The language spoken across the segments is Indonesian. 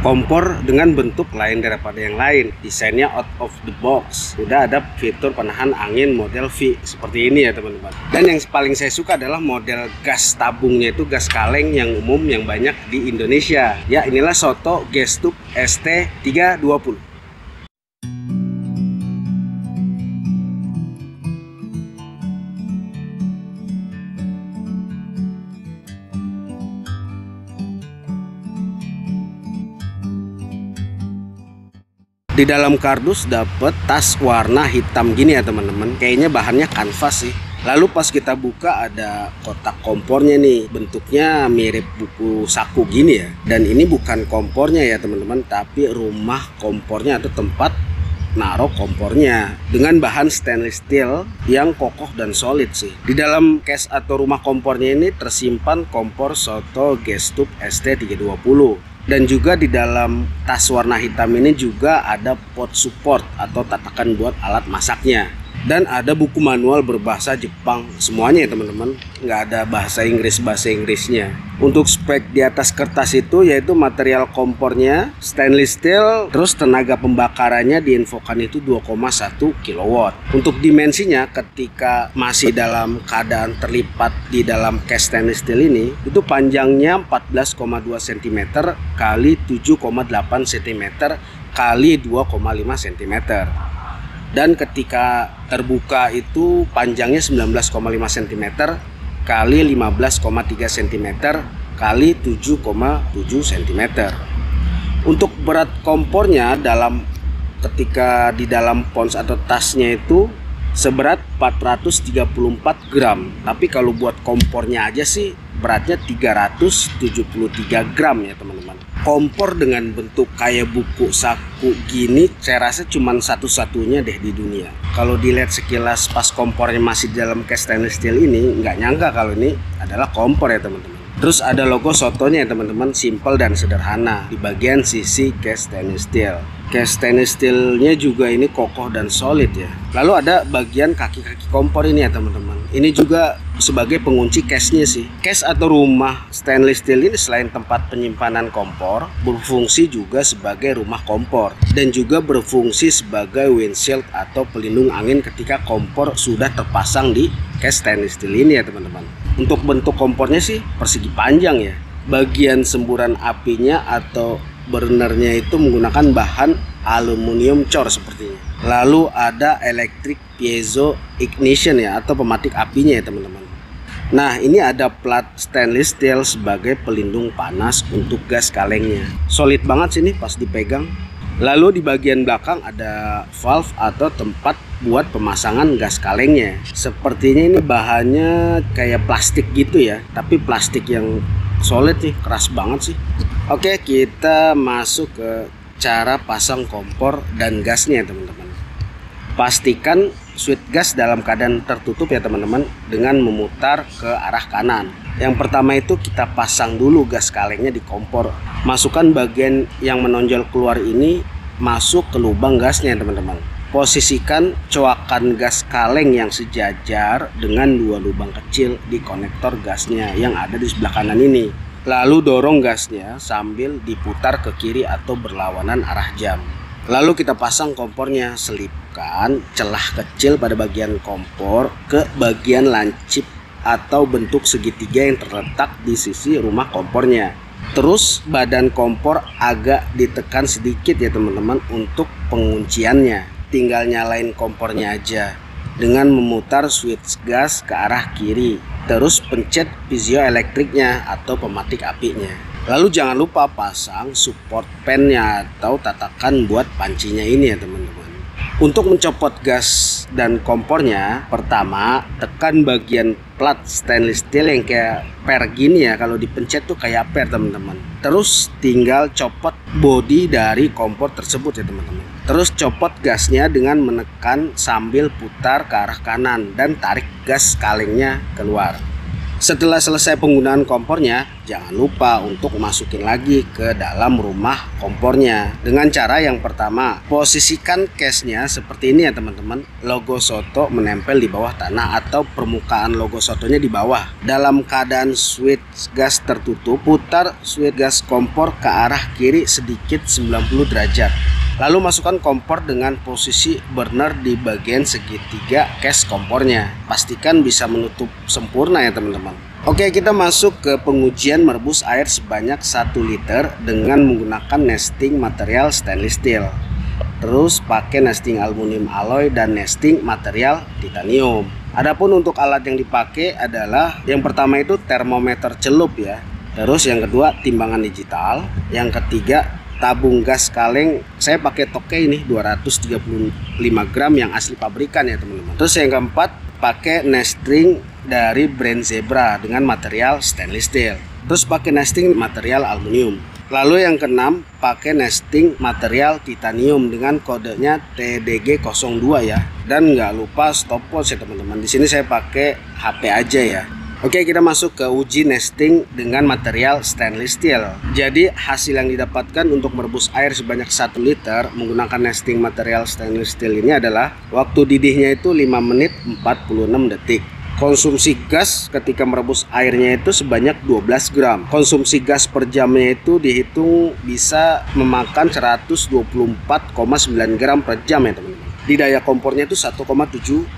Kompor dengan bentuk lain daripada yang lain, desainnya out of the box. Udah ada fitur penahan angin model V seperti ini ya teman-teman. Dan yang paling saya suka adalah model gas tabungnya, itu gas kaleng yang umum yang banyak di Indonesia. Ya, inilah Soto Gas Tube ST320. Di dalam kardus dapet tas warna hitam gini ya teman-teman. Kayaknya bahannya kanvas sih. Lalu pas kita buka ada kotak kompornya nih. Bentuknya mirip buku saku gini ya. Dan ini bukan kompornya ya teman-teman, tapi rumah kompornya atau tempat naruh kompornya dengan bahan stainless steel yang kokoh dan solid sih. Di dalam case atau rumah kompornya ini tersimpan kompor Soto Gas Tube ST320. Dan juga di dalam tas warna hitam ini juga ada pot support atau tatakan buat alat masaknya. Dan ada buku manual berbahasa Jepang semuanya ya teman-teman, nggak ada bahasa Inggrisnya. Untuk spek di atas kertas itu yaitu material kompornya stainless steel, terus tenaga pembakarannya diinfokan itu 2,1 kW. Untuk dimensinya ketika masih dalam keadaan terlipat di dalam case stainless steel ini, itu panjangnya 14,2 cm kali 7,8 cm kali 2,5 cm. Dan ketika terbuka itu panjangnya 19,5 cm kali 15,3 cm kali 7,7 cm. Untuk berat kompornya ketika di dalam pons atau tasnya itu seberat 434 gram. Tapi kalau buat kompornya aja sih beratnya 373 gram ya teman-teman. Kompor dengan bentuk kayak buku saku gini saya rasa cuman satu-satunya deh di dunia. Kalau dilihat sekilas pas kompornya masih dalam case stainless steel ini, nggak nyangka kalau ini adalah kompor ya teman-teman. Terus ada logo sotonya ya teman-teman, simple dan sederhana di bagian sisi case stainless steel. Case stainless steelnya juga ini kokoh dan solid ya. Lalu ada bagian kaki-kaki kompor ini ya teman-teman. Ini juga sebagai pengunci case-nya sih. Case atau rumah stainless steel ini selain tempat penyimpanan kompor, berfungsi juga sebagai rumah kompor dan juga berfungsi sebagai windshield atau pelindung angin ketika kompor sudah terpasang di case stainless steel ini ya teman-teman. Untuk bentuk kompornya sih persegi panjang ya. Bagian semburan apinya atau burnernya itu menggunakan bahan aluminium cor sepertinya. Lalu ada electric piezo ignition ya, atau pematik apinya ya teman-teman. Nah, ini ada plat stainless steel sebagai pelindung panas untuk gas kalengnya. Solid banget sih ini pas dipegang. Lalu di bagian belakang ada valve atau tempat buat pemasangan gas kalengnya. Sepertinya ini bahannya kayak plastik gitu ya, tapi plastik yang solid nih, keras banget sih. Oke, kita masuk ke cara pasang kompor dan gasnya teman-teman. Pastikan switch gas dalam keadaan tertutup ya teman-teman, dengan memutar ke arah kanan. Yang pertama itu kita pasang dulu gas kalengnya di kompor. Masukkan bagian yang menonjol keluar ini masuk ke lubang gasnya teman-teman. Posisikan coakan gas kaleng yang sejajar dengan dua lubang kecil di konektor gasnya yang ada di sebelah kanan ini. Lalu dorong gasnya sambil diputar ke kiri atau berlawanan arah jam. Lalu kita pasang kompornya, selipkan celah kecil pada bagian kompor ke bagian lancip atau bentuk segitiga yang terletak di sisi rumah kompornya. Terus badan kompor agak ditekan sedikit ya teman-teman untuk pengunciannya. Tinggal nyalain kompornya aja dengan memutar switch gas ke arah kiri. Terus pencet piezoelektriknya atau pematik apinya. Lalu jangan lupa pasang support pennya atau tatakan buat pancinya ini ya teman-teman. Untuk mencopot gas dan kompornya, pertama tekan bagian plat stainless steel yang kayak per gini ya, kalau dipencet tuh kayak per teman-teman. Terus tinggal copot bodi dari kompor tersebut ya teman-teman. Terus copot gasnya dengan menekan sambil putar ke arah kanan dan tarik gas kalengnya keluar. Setelah selesai penggunaan kompornya, jangan lupa untuk masukin lagi ke dalam rumah kompornya. Dengan cara yang pertama, posisikan case-nya seperti ini ya teman-teman. Logo Soto menempel di bawah tanah atau permukaan logo Sotonya di bawah. Dalam keadaan switch gas tertutup, putar switch gas kompor ke arah kiri sedikit 90 derajat. Lalu masukkan kompor dengan posisi burner di bagian segitiga case kompornya. Pastikan bisa menutup sempurna ya teman-teman. Oke, kita masuk ke pengujian merebus air sebanyak 1 liter dengan menggunakan nesting material stainless steel. Terus pakai nesting aluminium alloy dan nesting material titanium. Adapun untuk alat yang dipakai adalah yang pertama itu termometer celup ya. Terus yang kedua timbangan digital. Yang ketiga tabung gas kaleng, saya pakai Tokei ini 235 gram yang asli pabrikan ya teman-teman. Terus yang keempat pakai nesting dari brand Zebra dengan material stainless steel. Terus pakai nesting material aluminium. Lalu yang keenam pakai nesting material titanium dengan kodenya TDG02 ya. Dan nggak lupa stopwatch ya teman-teman. Di sini saya pakai HP aja ya. Oke, kita masuk ke uji nesting dengan material stainless steel. Jadi hasil yang didapatkan untuk merebus air sebanyak 1 liter menggunakan nesting material stainless steel ini adalah waktu didihnya itu 5 menit 46 detik. Konsumsi gas ketika merebus airnya itu sebanyak 12 gram. Konsumsi gas per jamnya itu dihitung bisa memakan 124,9 gram per jam ya teman-teman. Di daya kompornya itu 1,7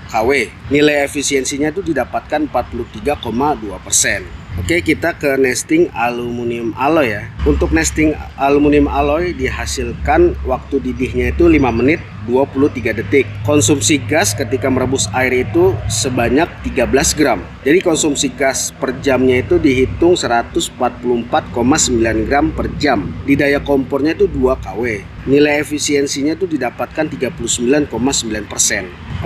kW. Nilai efisiensinya itu didapatkan 43,2%. Oke, kita ke nesting aluminium alloy ya. Untuk nesting aluminium alloy dihasilkan waktu didihnya itu 5 menit 23 detik. Konsumsi gas ketika merebus air itu sebanyak 13 gram. Jadi konsumsi gas per jamnya itu dihitung 144,9 gram per jam. Di daya kompornya itu 2 kW. Nilai efisiensinya itu didapatkan 39,9%.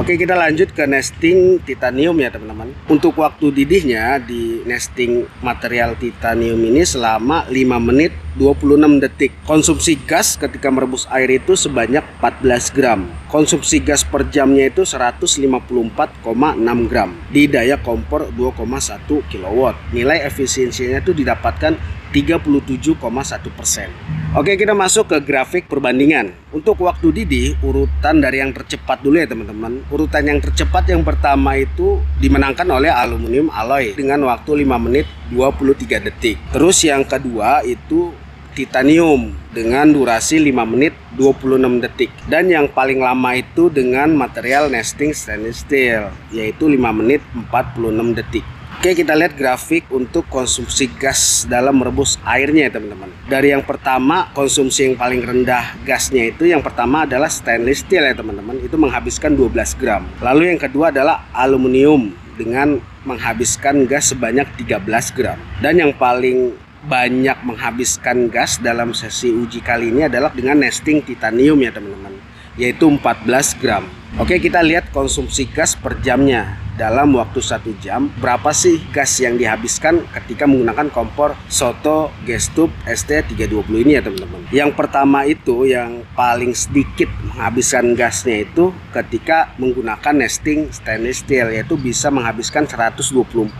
Oke, kita lanjut ke nesting titanium ya teman-teman. Untuk waktu didihnya di nesting material titanium ini selama 5 menit 26 detik. Konsumsi gas ketika merebus air itu sebanyak 14 gram. Konsumsi gas per jamnya itu 154,6 gram. Di daya kompor 2,1 kW. Nilai efisiensinya itu didapatkan 37,1%. Oke, kita masuk ke grafik perbandingan. Untuk waktu didih, urutan dari yang tercepat dulu ya teman-teman. Urutan yang tercepat yang pertama itu dimenangkan oleh aluminium alloy dengan waktu 5 menit 23 detik. Terus yang kedua itu titanium dengan durasi 5 menit 26 detik. Dan yang paling lama itu dengan material nesting stainless steel, yaitu 5 menit 46 detik. Oke, kita lihat grafik untuk konsumsi gas dalam merebus airnya ya teman-teman. Dari yang pertama, konsumsi yang paling rendah gasnya itu yang pertama adalah stainless steel ya teman-teman. Itu menghabiskan 12 gram. Lalu yang kedua adalah aluminium dengan menghabiskan gas sebanyak 13 gram. Dan yang paling banyak menghabiskan gas dalam sesi uji kali ini adalah dengan nesting titanium ya teman-teman, yaitu 14 gram. Oke, kita lihat konsumsi gas per jamnya. Dalam waktu 1 jam, berapa sih gas yang dihabiskan ketika menggunakan kompor Soto Gas Tube ST320 ini ya teman-teman. Yang pertama itu yang paling sedikit menghabiskan gasnya itu ketika menggunakan nesting stainless steel, yaitu bisa menghabiskan 124,9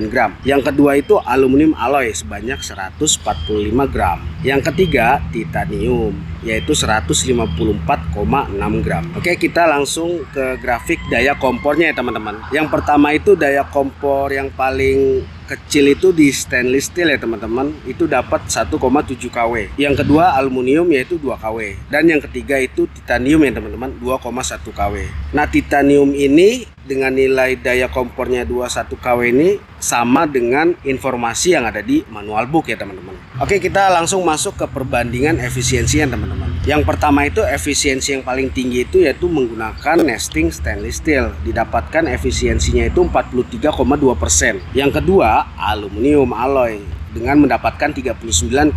gram. Yang kedua itu aluminium alloy sebanyak 145 gram. Yang ketiga titanium, yaitu 154,6 gram. Oke, kita langsung ke grafik daya kompornya ya teman-teman. Yang pertama itu daya kompor yang paling kecil itu di stainless steel ya teman-teman, itu dapat 1,7 kW. Yang kedua aluminium yaitu 2 kW. Dan yang ketiga itu titanium ya teman-teman, 2,1 kW. Nah, titanium ini dengan nilai daya kompornya 21 kW ini sama dengan informasi yang ada di manual book ya teman-teman. Oke, kita langsung masuk ke perbandingan efisiensinya teman-teman. Yang pertama itu efisiensi yang paling tinggi itu yaitu menggunakan nesting stainless steel. Didapatkan efisiensinya itu 43,2%. Yang kedua aluminium alloy dengan mendapatkan 39,9%.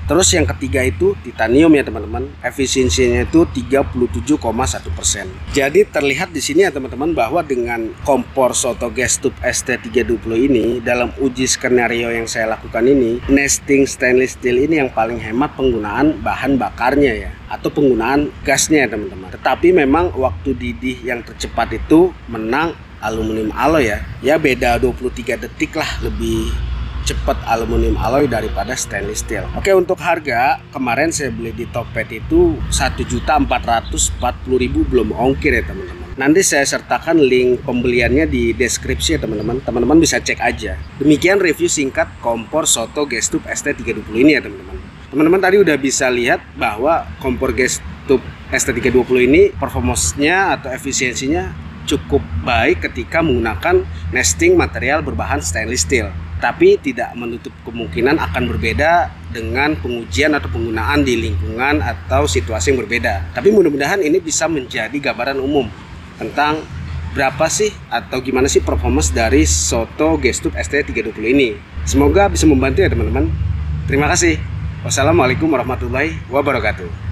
Terus yang ketiga itu titanium ya teman-teman, efisiensinya itu 37,1%. Jadi terlihat di sini ya teman-teman bahwa dengan kompor soto gas tube ST320 ini, dalam uji skenario yang saya lakukan ini, nesting stainless steel ini yang paling hemat penggunaan bahan bakarnya ya, atau penggunaan gasnya ya teman-teman. Tetapi memang waktu didih yang tercepat itu menang aluminium alloy ya. Ya beda 23 detik lah lebih cepat aluminium alloy daripada stainless steel. Oke, untuk harga kemarin saya beli di Tokped itu 1.440.000 belum ongkir ya teman-teman. Nanti saya sertakan link pembeliannya di deskripsi ya teman-teman. Teman-teman bisa cek aja. Demikian review singkat kompor soto gas tube ST320 ini ya teman-teman. Teman-teman tadi udah bisa lihat bahwa kompor gas tube ST320 ini performance-nya atau efisiensinya cukup baik ketika menggunakan nesting material berbahan stainless steel. Tapi tidak menutup kemungkinan akan berbeda dengan pengujian atau penggunaan di lingkungan atau situasi yang berbeda. Tapi mudah-mudahan ini bisa menjadi gambaran umum tentang berapa sih atau gimana sih performance dari soto gas tube ST320 ini. Semoga bisa membantu ya teman-teman. Terima kasih. Wassalamualaikum warahmatullahi wabarakatuh.